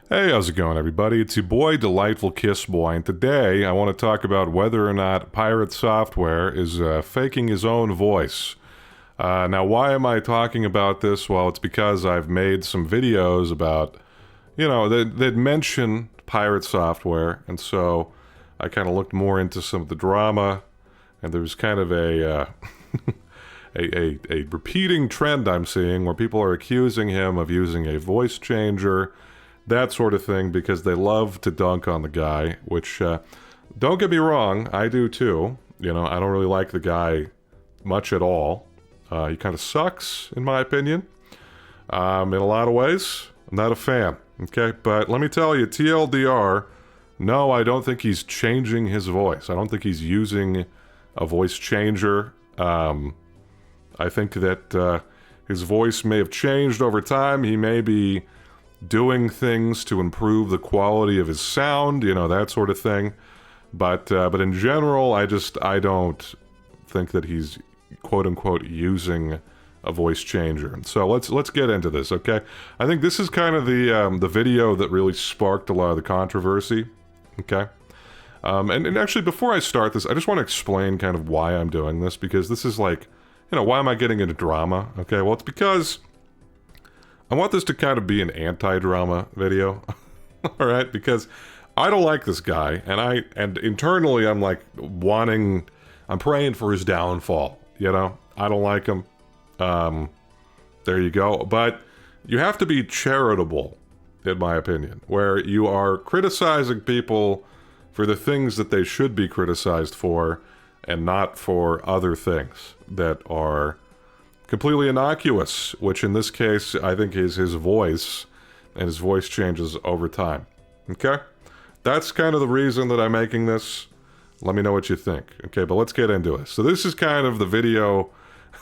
Hey, how's it going, everybody? It's your boy, Delightful Kiss Boy, and today I want to talk about whether or not pirate software is faking his own voice. Now, why am I talking about this? Well, it's because I've made some videos about, they'd mention pirate software, and so I kind of looked more into some of the drama, and there's kind of a a repeating trend I'm seeing where people are accusing him of using a voice changer, that sort of thing, because they love to dunk on the guy, which, don't get me wrong, I do too. I don't really like the guy much at all. He kind of sucks, in my opinion. In a lot of ways, I'm not a fan, okay? But let me tell you, TLDR, no, I don't think he's changing his voice. I don't think he's using a voice changer. I think that his voice may have changed over time. He may be doing things to improve the quality of his sound, that sort of thing. But in general, I don't think that he's quote unquote using a voice changer. And so let's get into this, okay? I think this is kind of the video that really sparked a lot of the controversy, okay? And actually, before I start this, I just want to explain kind of why I'm doing this, because this is like, why am I getting into drama? Okay, well, it's because I want this to kind of be an anti-drama video, all right? Because I don't like this guy, and internally I'm like I'm praying for his downfall, I don't like him. There you go. But you have to be charitable, in my opinion, where you are criticizing people for the things that they should be criticized for, and not for other things that are completely innocuous, which in this case, I think is his voice, and his voice changes over time. Okay? That's kind of the reason that I'm making this. Let me know what you think. Okay, but let's get into it. So this is kind of the video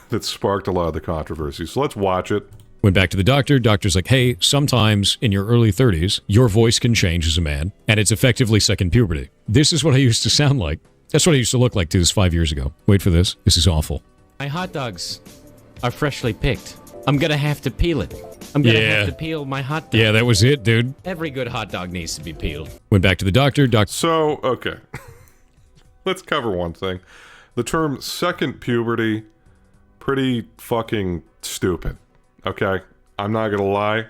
that sparked a lot of the controversy. So let's watch it. Went back to the doctor. Doctor's like, hey, sometimes in your early 30s, your voice can change as a man, and it's effectively second puberty. This is what I used to sound like. That's what I used to look like to this 5 years ago. Wait for this. This is awful. My hot dogs are freshly picked. I'm gonna have to peel it. I'm gonna have to peel my hot dog. Yeah, that was it, dude. Every good hot dog needs to be peeled. Went back to the doctor. So, okay. Let's cover one thing. The term second puberty, pretty fucking stupid. Okay? I'm not gonna lie.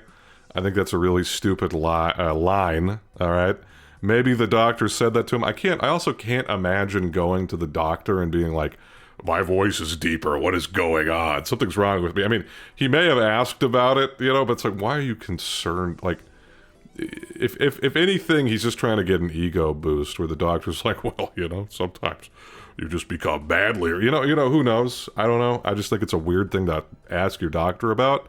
I think that's a really stupid line, alright? Maybe the doctor said that to him. I also can't imagine going to the doctor and being like, my voice is deeper, what is going on? Something's wrong with me. I mean, he may have asked about it, but it's like, why are you concerned? Like, if anything, he's just trying to get an ego boost where the doctor's like, well, sometimes you just become badly, or, who knows? I don't know. I just think it's a weird thing to ask your doctor about.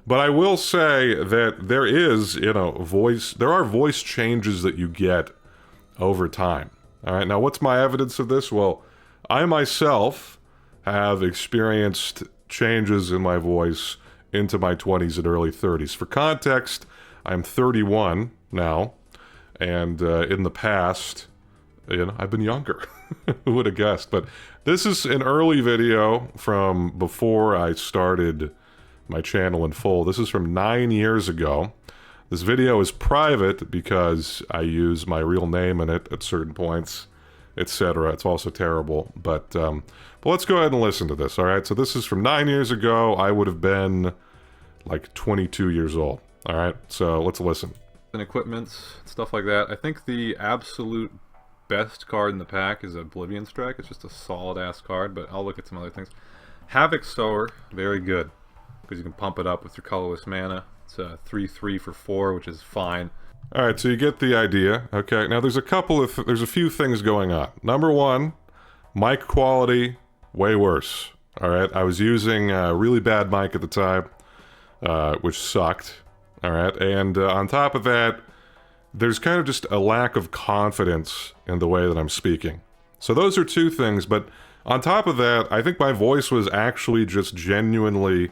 But I will say that there is, there are voice changes that you get over time. All right, now what's my evidence of this? Well, I myself have experienced changes in my voice into my 20s and early 30s. For context, I'm 31 now, and in the past, I've been younger. Who would have guessed? But this is an early video from before I started my channel in full. This is from 9 years ago. This video is private because I use my real name in it at certain points, etc. It's also terrible, but let's go ahead and listen to this, all right? So this is from 9 years ago. I would have been like 22 years old, all right? So let's listen. And equipments, stuff like that. I think the absolute best card in the pack is Oblivion Strike. It's just a solid-ass card, but I'll look at some other things. Havoc Stower, very good, because you can pump it up with your colorless mana. It's a 3/3 for 4, which is fine. All right, so you get the idea. Okay, now there's a few things going on. Number one, mic quality, way worse. All right, I was using a really bad mic at the time, which sucked. All right, and on top of that, there's kind of just a lack of confidence in the way that I'm speaking. So those are two things, but on top of that, I think my voice was actually just genuinely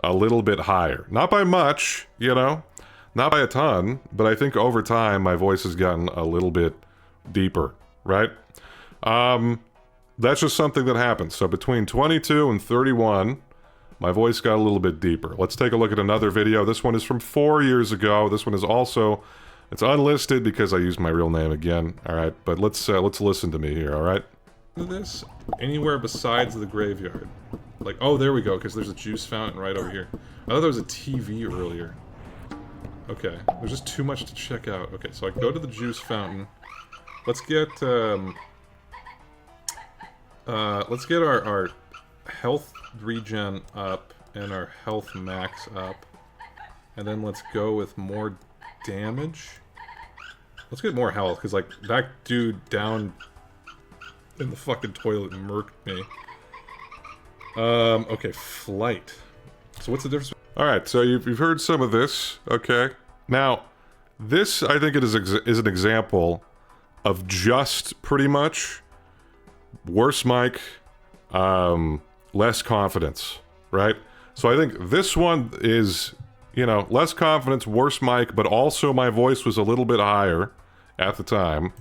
a little bit higher. Not by much, not by a ton, but I think over time my voice has gotten a little bit deeper, right? That's just something that happens. So between 22 and 31, my voice got a little bit deeper. Let's take a look at another video. This one is from 4 years ago. This one is also It's unlisted because I used my real name again. All right, but let's listen to me here. All right. This anywhere besides the graveyard. Like, oh, there we go, because there's a juice fountain right over here. I thought there was a TV earlier. Okay, there's just too much to check out. Okay, so I go to the juice fountain. Let's get our health regen up and our health max up. And then let's go with more damage. Let's get more health, because, like, that dude down in the fucking toilet murked me. Okay, flight. So what's the difference? Alright, so you've heard some of this, okay? Now, this, I think it is an example of just pretty much worse mic, less confidence, right? So I think this one is, you know, less confidence, worse mic, but also my voice was a little bit higher at the time.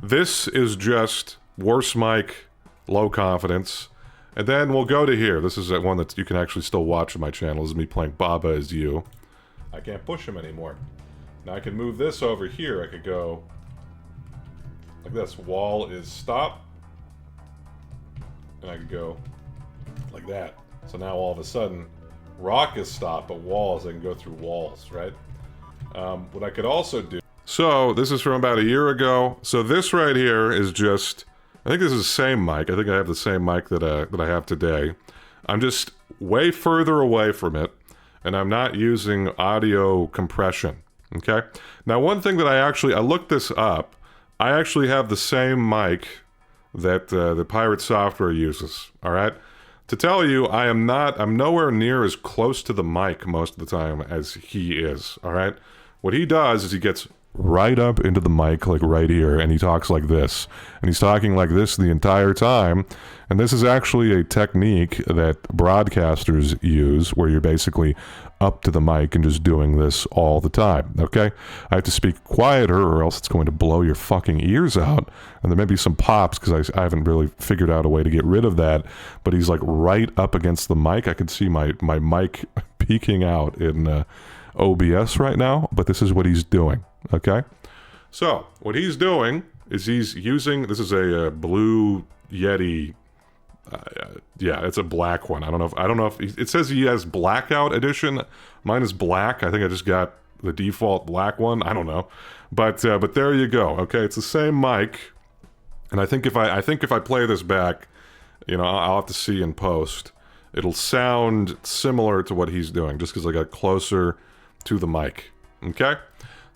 This is just worse mic, low confidence. And then we'll go to here. This is one that you can actually still watch on my channel. This is me playing Baba as you. I can't push him anymore. Now I can move this over here. I could go like this. Wall is stop. And I could go like that. So now all of a sudden, rock is stop, but walls, I can go through walls, right? What I could also do... So, this is from about a year ago. So this right here is just... I think this is the same mic. I think I have the same mic that I have today. I'm just way further away from it, and I'm not using audio compression, okay? Now, one thing that I looked this up. I actually have the same mic that the Pirate Software uses, all right? To tell you, I'm nowhere near as close to the mic most of the time as he is, all right? What he does is he gets right up into the mic, like right here, and he talks like this. And he's talking like this the entire time. And this is actually a technique that broadcasters use, where you're basically up to the mic and just doing this all the time, okay? I have to speak quieter or else it's going to blow your fucking ears out. And there may be some pops, because I haven't really figured out a way to get rid of that. But he's like right up against the mic. I can see my mic peeking out in OBS right now, but this is what he's doing. Okay, so what he's doing is he's using, this is a blue Yeti. Yeah, it's a black one. I don't know if it says he has blackout edition. Mine is black. I think I just got the default black one. I don't know, but there you go. Okay, it's the same mic, and I think if I play this back, you know, I'll have to see in post. It'll sound similar to what he's doing, just because I got closer to the mic. Okay.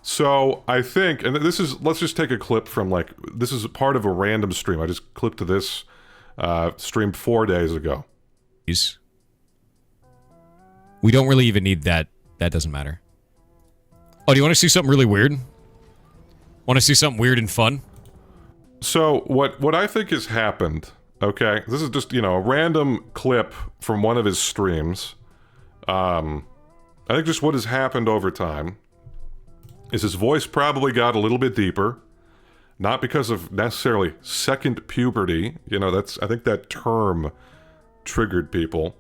So, I think, and this is, let's just take a clip from, like, this is part of a random stream. I just clipped to this stream 4 days ago. We don't really even need that. That doesn't matter. Oh, do you want to see something really weird? Want to see something weird and fun? So, what I think has happened, okay, this is just, you know, a random clip from one of his streams. I think just what has happened over time is his voice probably got a little bit deeper, not because of necessarily second puberty. You know, I think that term triggered people.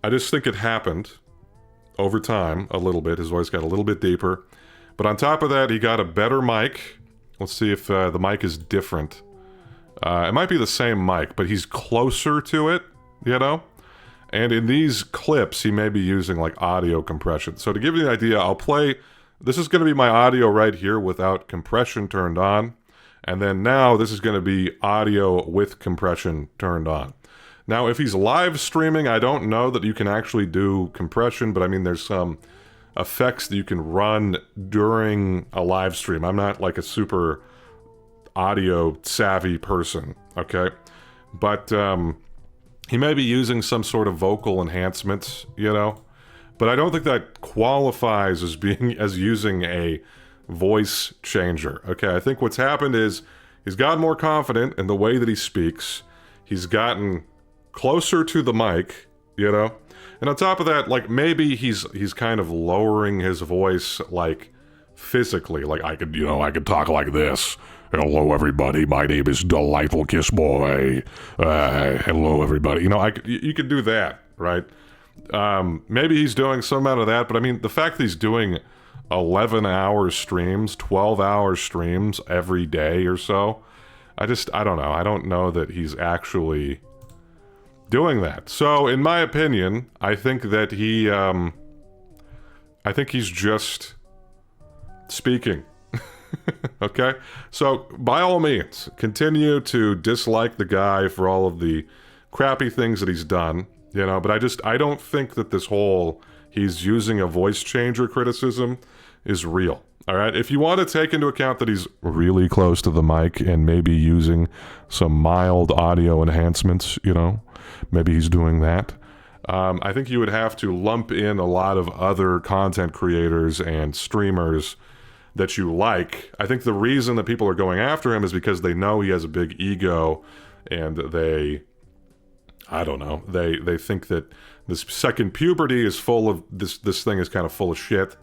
I just think it happened over time a little bit. His voice got a little bit deeper. But on top of that, he got a better mic. Let's see if the mic is different. It might be the same mic, but he's closer to it, you know? And in these clips, he may be using, like, audio compression. So to give you an idea, I'll play... This is going to be my audio right here without compression turned on. And then now this is going to be audio with compression turned on. Now, if he's live streaming, I don't know that you can actually do compression, but I mean, there's some effects that you can run during a live stream. I'm not like a super audio savvy person, okay? But he may be using some sort of vocal enhancements, you know? But I don't think that qualifies as using a voice changer. Okay, I think what's happened is he's gotten more confident in the way that he speaks. He's gotten closer to the mic, you know? And on top of that, like, maybe he's kind of lowering his voice, like, physically. Like, I could talk like this. Hello, everybody. My name is Delightful Kiss Boy. Hello, everybody. You know, you could do that, right? Maybe he's doing some amount of that, but I mean, the fact that he's doing 11-hour streams, 12-hour streams every day or so. I don't know. I don't know that he's actually doing that. So, in my opinion, I think that I think he's just speaking. Okay? So, by all means, continue to dislike the guy for all of the crappy things that he's done, you know, but I don't think that this whole he's using a voice changer criticism is real. All right? If you want to take into account that he's really close to the mic and maybe using some mild audio enhancements, you know, maybe he's doing that. I think you would have to lump in a lot of other content creators and streamers that you like. I think the reason that people are going after him is because they know he has a big ego, and I don't know, they think that this second puberty is full of, this thing is kind of full of shit,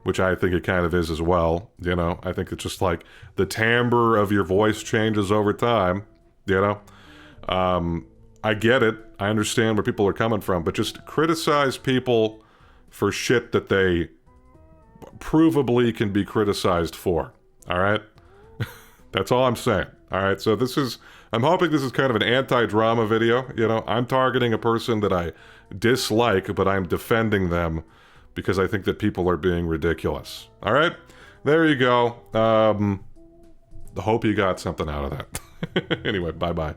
which I think it kind of is as well, you know. I think it's just like the timbre of your voice changes over time, you know. I get it. I understand where people are coming from, but just criticize people for shit that they provably can be criticized for. All right? That's all I'm saying. All right? So I'm hoping this is kind of an anti-drama video. You know, I'm targeting a person that I dislike, but I'm defending them because I think that people are being ridiculous. All right? There you go. Hope you got something out of that. Anyway, bye-bye.